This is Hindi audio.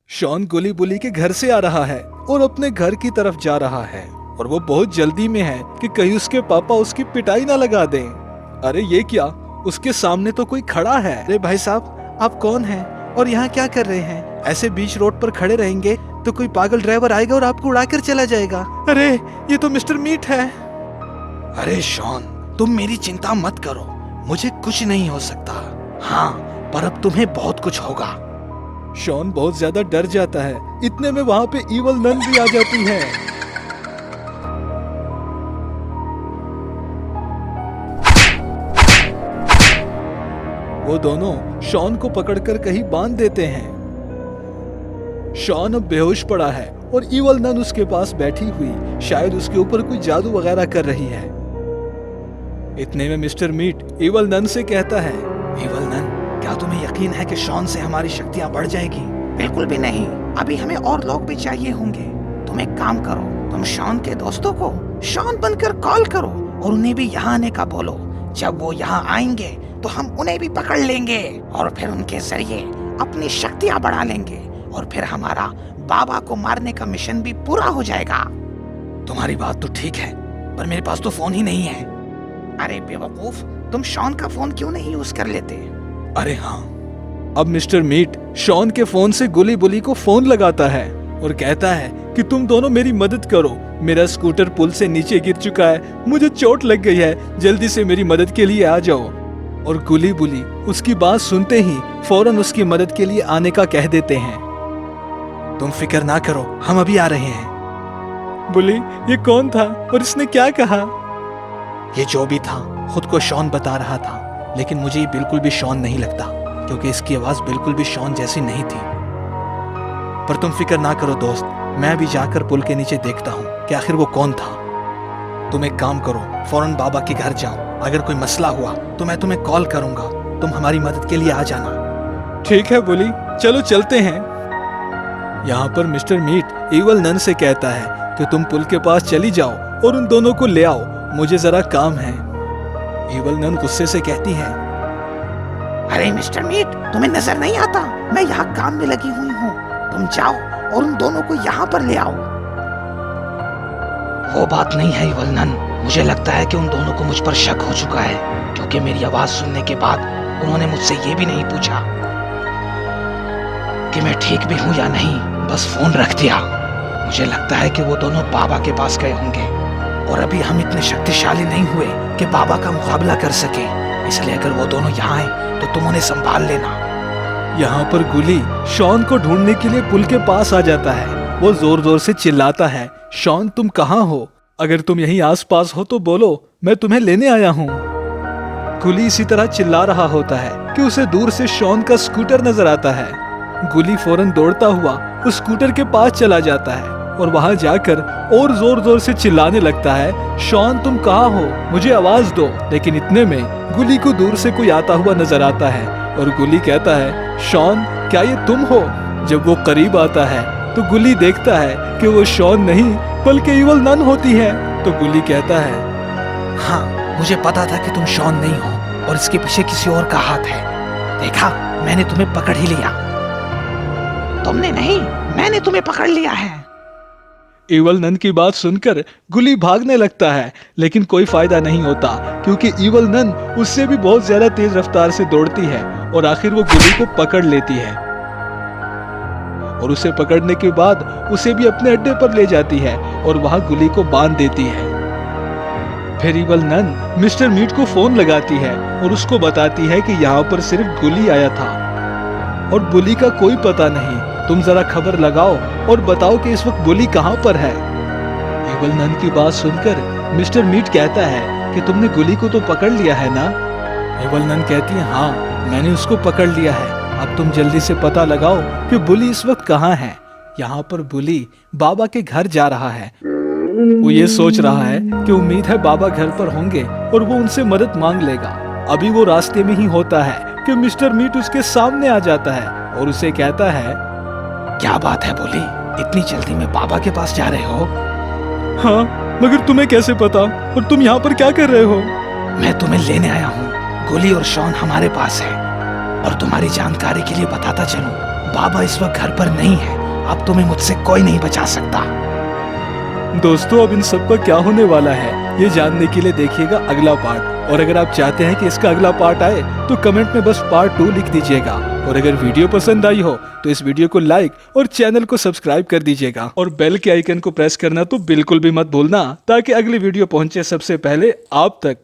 शॉन गोली बुली के घर से आ रहा है और अपने घर की तरफ जा रहा है और वो बहुत जल्दी में है कि कहीं उसके पापा उसकी पिटाई ना लगा दें। अरे ये क्या, उसके सामने तो कोई खड़ा है। अरे भाई साहब, आप कौन हैं और यहाँ क्या कर रहे हैं? ऐसे बीच रोड पर खड़े रहेंगे तो कोई पागल ड्राइवर आएगा और आपको उड़ाकर चला जाएगा। अरे ये तो मिस्टर मीट है। अरे शॉन, तुम मेरी चिंता मत करो, मुझे कुछ नहीं हो सकता। हाँ, पर अब तुम्हें बहुत कुछ होगा। शॉन बहुत ज्यादा डर जाता है। इतने में वहां पे ईवल नन भी आ जाती है। वो दोनों शॉन को पकड़कर कहीं बांध देते हैं। शॉन अब बेहोश पड़ा है और ईवल नन उसके पास बैठी हुई शायद उसके ऊपर कोई जादू वगैरह कर रही है। इतने में मिस्टर मीट ईवल नन से कहता है, ईवल नन, क्या तुम्हें यकीन है कि शॉन से हमारी शक्तियां बढ़ जाएगी? बिल्कुल भी नहीं, अभी हमें और लोग भी चाहिए होंगे। तुम एक काम करो, तुम शॉन के दोस्तों को शॉन बनकर कॉल करो और उन्हें भी यहाँ आने का बोलो। जब वो यहाँ आएंगे तो हम उन्हें भी पकड़ लेंगे और फिर उनके जरिए अपनी शक्तियाँ बढ़ा लेंगे और फिर हमारा बाबा को मारने का मिशन भी पूरा हो जाएगा। तुम्हारी बात तो ठीक है, पर मेरे पास तो फोन ही नहीं है। अरे बेवकूफ, तुम शॉन का फोन क्यों नहीं यूज कर लेते? अरे हाँ। अब मिस्टर मीट शॉन के फोन से गोली बुली को फोन लगाता है और कहता है कि तुम दोनों मेरी मदद करो। मेरा स्कूटर पुल से नीचे गिर चुका है, मुझे चोट लग गई है, जल्दी से मेरी मदद के लिए आ जाओ। और गोली बुली उसकी बात सुनते ही फौरन उसकी मदद के लिए आने का कह देते हैं। तुम फिक्र ना करो, हम अभी आ रहे हैं। बुली, ये कौन था और इसने क्या कहा? ये जो भी था खुद को शॉन बता रहा था, लेकिन मुझे ये बिल्कुल भी शॉन नहीं लगता क्योंकि इसकी आवाज बिल्कुल भी शॉन जैसी नहीं थी। पर तुम फिक्र ना करो दोस्त, मैं भी जाकर पुल के नीचे देखता हूँ कि आखिर वो कौन था। तुम एक काम करो, फौरन बाबा के घर जाओ। अगर कोई मसला हुआ तो मैं तुम्हें कॉल करूंगा, तुम हमारी मदद के लिए आ जाना। ठीक है बुली, चलो चलते हैं। यहाँ पर मिस्टर मीट ईवल नन से कहता है कि तुम पुल के पास चली जाओ और उन दोनों को ले आओ, मुझे जरा काम है। ईवल नन गुस्से से कहती है, अरे मिस्टर मीट, तुम्हें नजर नहीं आता मैं यहाँ काम में लगी हुई हूँ। तुम जाओ और उन दोनों को यहाँ पर ले आओ। वो बात नहीं है ईवल नन, मुझे लगता है कि उन दोनों को मुझ पर शक हो चुका है क्योंकि मेरी आवाज सुनने के बाद उन्होंने मुझसे ये भी नहीं पूछा कि मैं ठीक भी हूँ या नहीं, बस फोन रख दिया। मुझे लगता है कि वो दोनों बाबा के पास गए होंगे और अभी हम इतने शक्तिशाली नहीं हुए कि बाबा का मुकाबला कर सके, इसलिए अगर वो दोनों यहाँ आए तो तुम उन्हें संभाल लेना। यहाँ पर गुली शॉन को ढूंढने के लिए पुल के पास आ जाता है। वो जोर जोर से चिल्लाता है, शॉन तुम कहाँ हो? अगर तुम यहीं आसपास हो तो बोलो, मैं तुम्हें लेने आया हूँ। गुली इसी तरह चिल्ला रहा होता है कि उसे दूर से शॉन का स्कूटर नजर आता है। गुली फौरन दौड़ता हुआ उस स्कूटर के पास चला जाता है और वहां जाकर और जोर जोर से चिल्लाने लगता है, शॉन तुम कहाँ हो, मुझे आवाज दो। लेकिन इतने में गुली को दूर से कोई आता हुआ नजर आता है और गुली कहता है, शॉन क्या ये तुम हो? जब वो करीब आता है तो गुली देखता है कि वो शॉन नहीं बल्कि ईवल नन होती है। तो गुली कहता है, हाँ, मुझे पता था कि तुम शॉन नहीं हो और इसके पीछे किसी और का हाथ है। देखा, मैंने तुम्हें पकड़ ही लिया। तुमने नहीं, मैंने तुम्हें पकड़ लिया है। ईवल नन की बात सुनकर गुली भागने लगता है, लेकिन कोई फायदा नहीं होता क्योंकि ईवल नन उससे भी बहुत ज्यादा तेज रफ्तार से दौड़ती है और आखिर वो गुली को पकड़ लेती है और उसे पकड़ने के बाद उसे भी अपने अड्डे पर ले जाती है और वहां गुली को बांध देती है। फिर ईवल नन मिस्टर मीट को फोन लगाती है और उसको बताती है कि यहाँ पर सिर्फ गुली आया था और बुली का कोई पता नहीं। तुम जरा खबर लगाओ और बताओ कि इस वक्त बुली कहाँ पर है। ईवल नन की बात सुनकर मिस्टर मीट कहता है कि तुमने गुली को तो पकड़ लिया है ना? ईवल नन कहती है, हाँ, मैंने उसको पकड़ लिया है। अब तुम जल्दी से पता लगाओ कि बुली इस वक्त कहाँ है। यहाँ पर बुली बाबा के घर जा रहा है। वो ये सोच रहा है कि उम्मीद है बाबा घर पर होंगे और वो उनसे मदद मांग लेगा। अभी वो रास्ते में ही होता है कि मिस्टर मीट उसके सामने आ जाता है और उसे कहता है, क्या बात है बुली, इतनी जल्दी में बाबा के पास जा रहे हो? हाँ, मगर तुम्हें कैसे पता और तुम यहाँ पर क्या कर रहे हो? मैं तुम्हें लेने आया हूँ। गुली और शॉन हमारे पास है और तुम्हारी जानकारी के लिए बताता चलूं, बाबा इस वक्त घर पर नहीं है अब तुम्हें मुझसे कोई नहीं बचा सकता। दोस्तों अब इन सब का क्या होने वाला है ये जानने के लिए देखिएगा अगला पार्ट। और अगर आप चाहते हैं कि इसका अगला पार्ट आए तो कमेंट में बस पार्ट 2 लिख दीजिएगा। और अगर वीडियो पसंद आई हो तो इस वीडियो को लाइक और चैनल को सब्सक्राइब कर दीजिएगा और बेल के आइकन को प्रेस करना तो बिल्कुल भी मत भूलना, ताकि अगली वीडियो पहुंचे सबसे पहले आप तक।